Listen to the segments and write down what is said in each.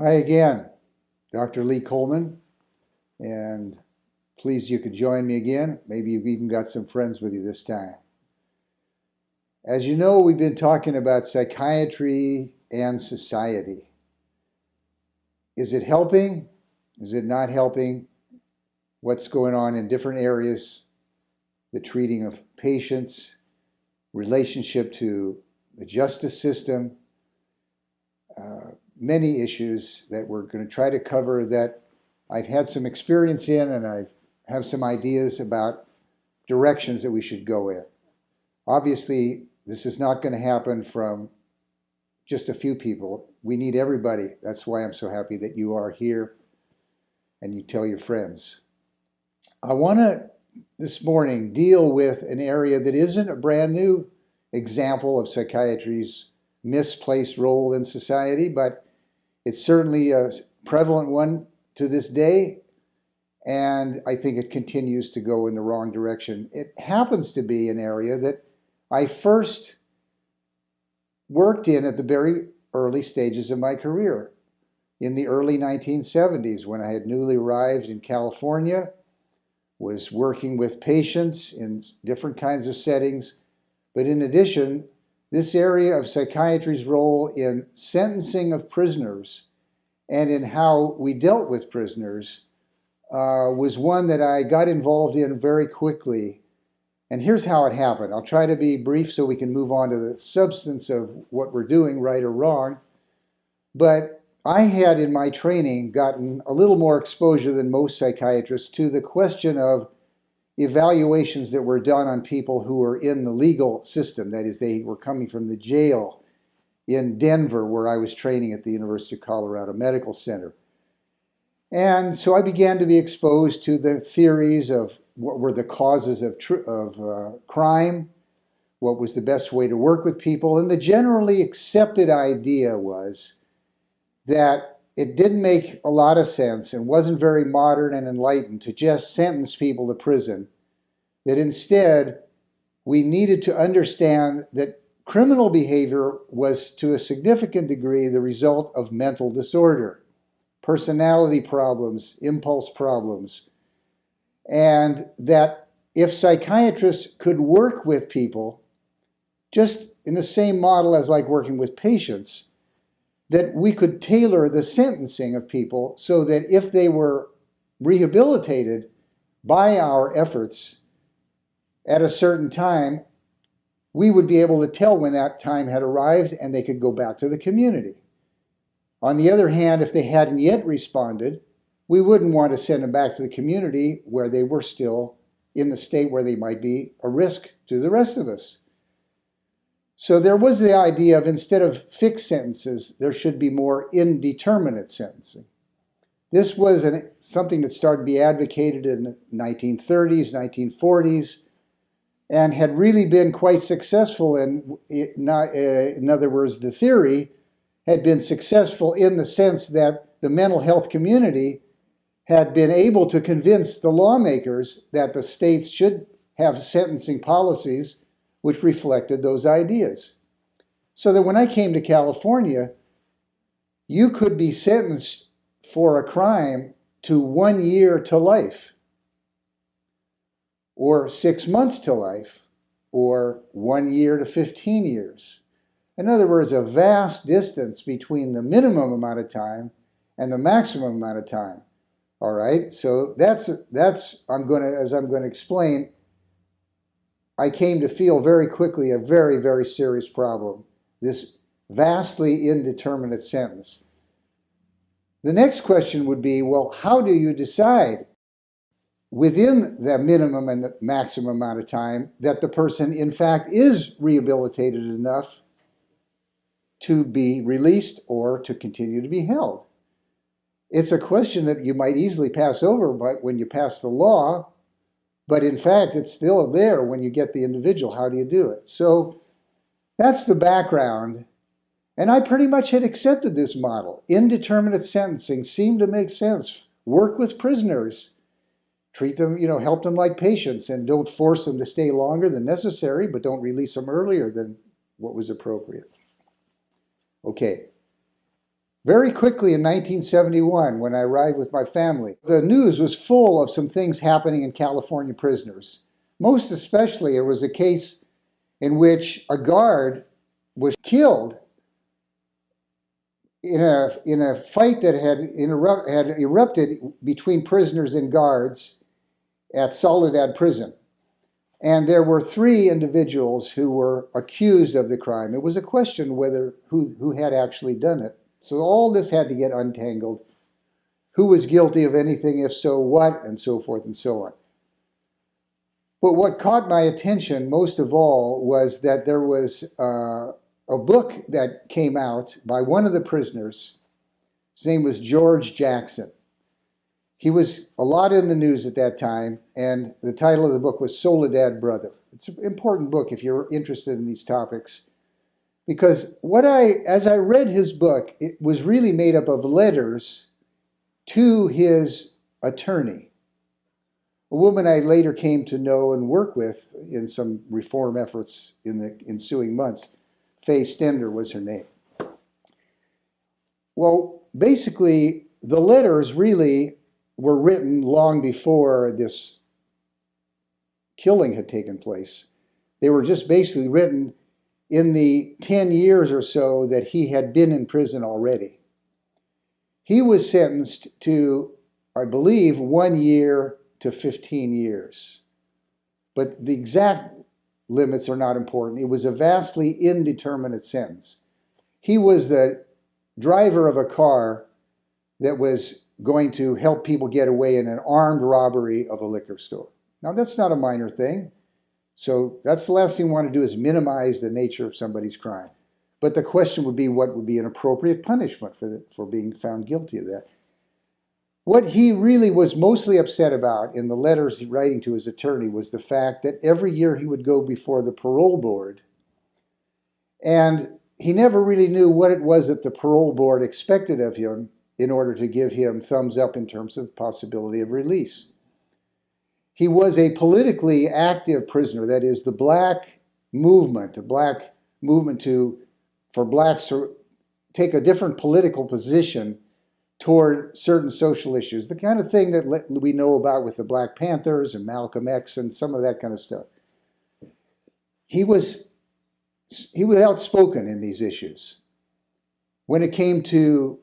Hi again, Dr. Lee Coleman, and pleased you could join me again. Maybe you've even got some friends with you this time. As you know, we've been talking about psychiatry and society. Is it helping? Is it not helping? What's going on in different areas? The treating of patients, relationship to the justice system, many issues that we're going to try to cover that I've had some experience in, and I have some ideas about directions that we should go in. Obviously, this is not going to happen from just a few people. We need everybody. That's why I'm so happy that you are here and you tell your friends. I want to, this morning, deal with an area that isn't a brand new example of psychiatry's misplaced role in society, but it's certainly a prevalent one to this day, and I think it continues to go in the wrong direction. It happens to be an area that I first worked in at the very early stages of my career, in the early 1970s, when I had newly arrived in California, was working with patients in different kinds of settings. But in addition, this area of psychiatry's role in sentencing of prisoners and in how we dealt with prisoners was one that I got involved in very quickly. And here's how it happened. I'll try to be brief so we can move on to the substance of what we're doing, right or wrong. But I had in my training gotten a little more exposure than most psychiatrists to the question of evaluations that were done on people who were in the legal system. That is, they were coming from the jail in Denver, where I was training at the University of Colorado Medical Center. And so I began to be exposed to the theories of what were the causes of crime, what was the best way to work with people. And the generally accepted idea was that it didn't make a lot of sense and wasn't very modern and enlightened to just sentence people to prison, that instead we needed to understand that criminal behavior was to a significant degree the result of mental disorder, personality problems, impulse problems, and that if psychiatrists could work with people just in the same model as like working with patients, that we could tailor the sentencing of people so that if they were rehabilitated by our efforts at a certain time, we would be able to tell when that time had arrived and they could go back to the community. On the other hand, if they hadn't yet responded, we wouldn't want to send them back to the community where they were still in the state where they might be a risk to the rest of us. So there was the idea of, instead of fixed sentences, there should be more indeterminate sentencing. This was something that started to be advocated in the 1930s, 1940s, and had really been quite successful in other words, the theory had been successful in the sense that the mental health community had been able to convince the lawmakers that the states should have sentencing policies which reflected those ideas. So that when I came to California, you could be sentenced for a crime to 1 year to life, or 6 months to life, or 1 year to 15 years. In other words, a vast distance between the minimum amount of time and the maximum amount of time. All right, so that's as I'm going to explain, I came to feel very quickly a very, very serious problem, this vastly indeterminate sentence. The next question would be, well, how do you decide within the minimum and the maximum amount of time that the person in fact is rehabilitated enough to be released or to continue to be held? It's a question that you might easily pass over when you pass the law, but in fact, it's still there when you get the individual. How do you do it? So that's the background. And I pretty much had accepted this model. Indeterminate sentencing seemed to make sense. Work with prisoners. Treat them, help them like patients, and don't force them to stay longer than necessary, but don't release them earlier than what was appropriate. Okay. Very quickly in 1971, when I arrived with my family, the news was full of some things happening in California prisoners. Most especially, it was a case in which a guard was killed in a fight that had erupted between prisoners and guards at Soledad prison. And there were 3 individuals who were accused of the crime. It was a question whether who had actually done it. So all this had to get untangled. Who was guilty of anything, if so, what, and so forth and so on. But what caught my attention most of all was that there was a book that came out by one of the prisoners. His name was George Jackson. He was a lot in the news at that time, and the title of the book was Soledad Brother. It's an important book if you're interested in these topics, because as I read his book, it was really made up of letters to his attorney, a woman I later came to know and work with in some reform efforts in the ensuing months. Faye Stender was her name. Well, basically, the letters really were written long before this killing had taken place. They were just basically written in the 10 years or so that he had been in prison already. He was sentenced to, I believe, 1 year to 15 years. But the exact limits are not important. It was a vastly indeterminate sentence. He was the driver of a car that was going to help people get away in an armed robbery of a liquor store. Now, that's not a minor thing. So that's the last thing we want to do, is minimize the nature of somebody's crime. But the question would be, what would be an appropriate punishment for being found guilty of that? What he really was mostly upset about in the letters he writing to his attorney was the fact that every year he would go before the parole board, and he never really knew what it was that the parole board expected of him in order to give him thumbs up in terms of possibility of release. He was a politically active prisoner, that is, the black movement, for blacks to take a different political position toward certain social issues, the kind of thing that we know about with the Black Panthers and Malcolm X and some of that kind of stuff. He was outspoken in these issues. When it came to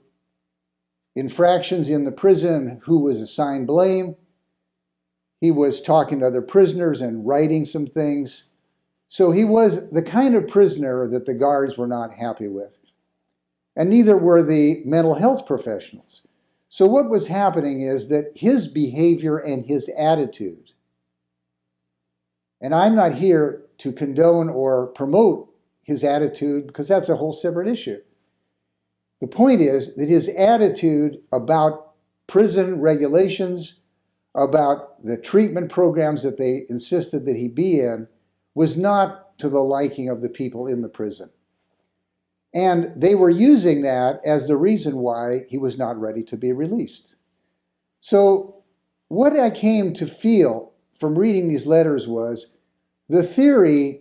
infractions in the prison, who was assigned blame, he was talking to other prisoners and writing some things. So he was the kind of prisoner that the guards were not happy with. And neither were the mental health professionals. So what was happening is that his behavior and his attitude, and I'm not here to condone or promote his attitude because that's a whole separate issue. The point is that his attitude about prison regulations, about the treatment programs that they insisted that he be in, was not to the liking of the people in the prison. And they were using that as the reason why he was not ready to be released. So what I came to feel from reading these letters was the theory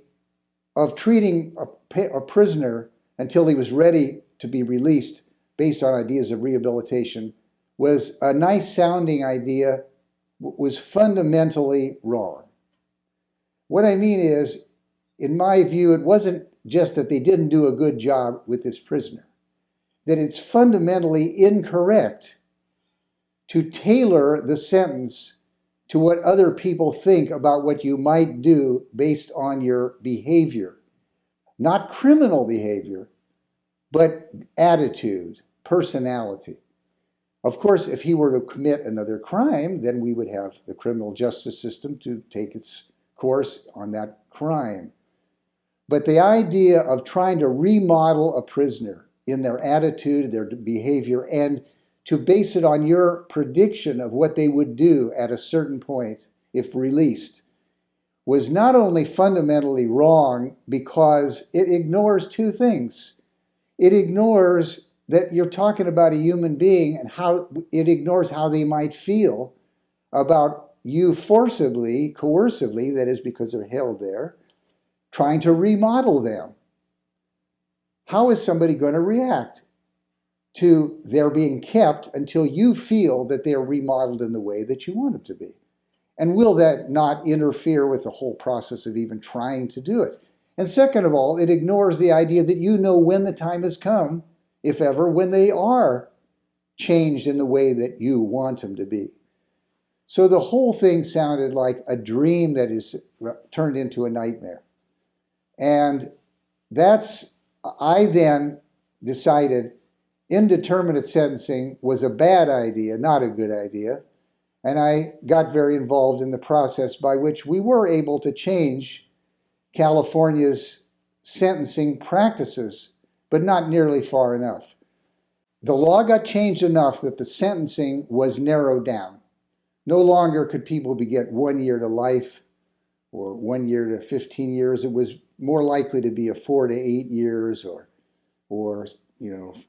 of treating a prisoner until he was ready to be released based on ideas of rehabilitation was a nice sounding idea, was fundamentally wrong. What I mean is, in my view, it wasn't just that they didn't do a good job with this prisoner, that it's fundamentally incorrect to tailor the sentence to what other people think about what you might do based on your behavior. Not criminal behavior, but attitude, personality. Of course, if he were to commit another crime, then we would have the criminal justice system to take its course on that crime. But the idea of trying to remodel a prisoner in their attitude, their behavior, and to base it on your prediction of what they would do at a certain point if released was not only fundamentally wrong because it ignores two things. It ignores that you're talking about a human being and how it ignores how they might feel about you forcibly, coercively, that is because they're held there, trying to remodel them. How is somebody going to react to their being kept until you feel that they're remodeled in the way that you want them to be? And will that not interfere with the whole process of even trying to do it? And second of all, it ignores the idea that you know when the time has come, if ever, when they are changed in the way that you want them to be. So the whole thing sounded like a dream that is turned into a nightmare. And I then decided indeterminate sentencing was a bad idea, not a good idea. And I got very involved in the process by which we were able to change California's sentencing practices, but not nearly far enough. The law got changed enough that the sentencing was narrowed down. No longer could people get 1 year to life or 1 year to 15 years. It was more likely to be a 4 to 8 years or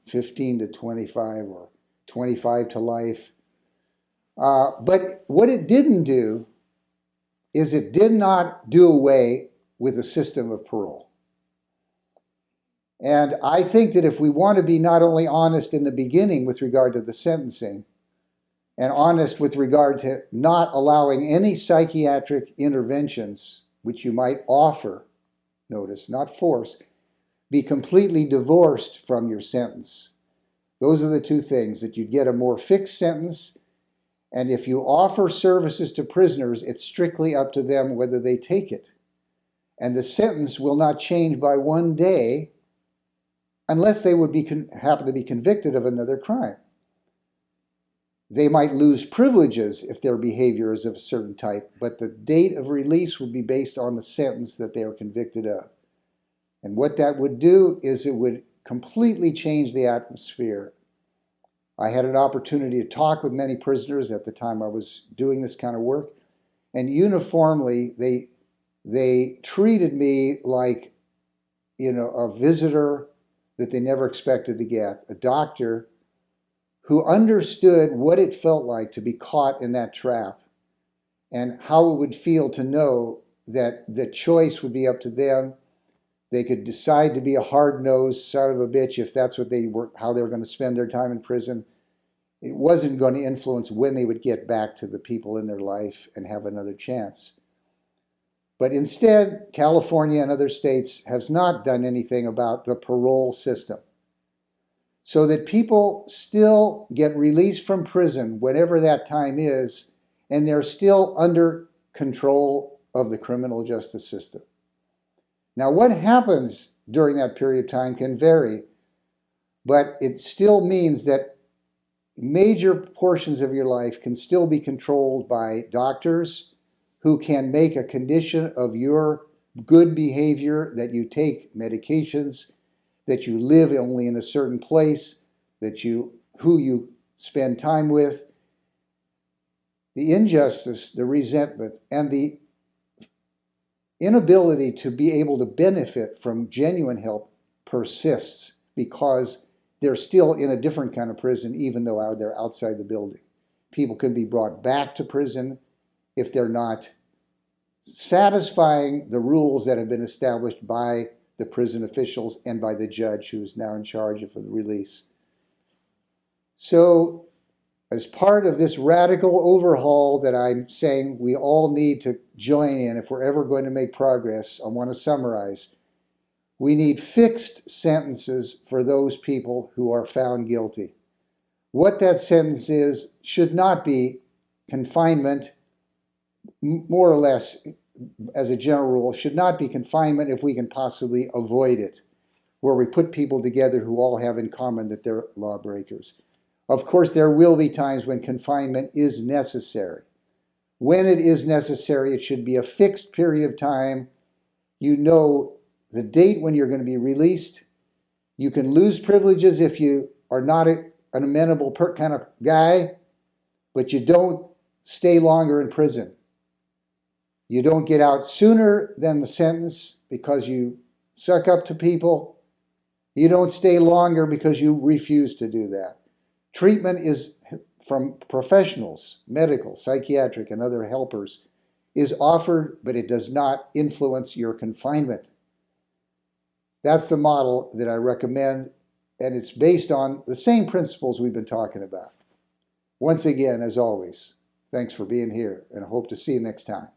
15 to 25 or 25 to life. But what it didn't do is it did not do away with the system of parole. And I think that if we want to be not only honest in the beginning with regard to the sentencing, and honest with regard to not allowing any psychiatric interventions, which you might offer, notice, not force, be completely divorced from your sentence. Those are the two things, that you get a more fixed sentence, and if you offer services to prisoners, it's strictly up to them whether they take it. And the sentence will not change by 1 day unless they would happen to be convicted of another crime. They might lose privileges if their behavior is of a certain type, but the date of release would be based on the sentence that they are convicted of. And what that would do is it would completely change the atmosphere. I had an opportunity to talk with many prisoners at the time I was doing this kind of work, and uniformly they treated me like, a visitor that they never expected to get, a doctor who understood what it felt like to be caught in that trap and how it would feel to know that the choice would be up to them. They could decide to be a hard-nosed son of a bitch if that's what how they were going to spend their time in prison. It wasn't going to influence when they would get back to the people in their life and have another chance. But instead, California and other states has not done anything about the parole system, so that people still get released from prison, whatever that time is, and they're still under control of the criminal justice system. Now, what happens during that period of time can vary, but it still means that major portions of your life can still be controlled by doctors who can make a condition of your good behavior, that you take medications, that you live only in a certain place, who you spend time with. The injustice, the resentment, and the inability to be able to benefit from genuine help persists because they're still in a different kind of prison, even though they're outside the building. People can be brought back to prison if they're not satisfying the rules that have been established by the prison officials and by the judge who is now in charge of the release. So, as part of this radical overhaul that I'm saying we all need to join in if we're ever going to make progress, I want to summarize. We need fixed sentences for those people who are found guilty. What that sentence is should not be confinement, more or less, as a general rule, should not be confinement if we can possibly avoid it, where we put people together who all have in common that they're lawbreakers. Of course, there will be times when confinement is necessary. When it is necessary, it should be a fixed period of time. You know the date when you're going to be released. You can lose privileges if you are not an amenable kind of guy, but you don't stay longer in prison. You don't get out sooner than the sentence because you suck up to people. You don't stay longer because you refuse to do that. Treatment is from professionals, medical, psychiatric, and other helpers, is offered, but it does not influence your confinement. That's the model that I recommend. and it's based on the same principles we've been talking about. Once again, as always, thanks for being here, and I hope to see you next time.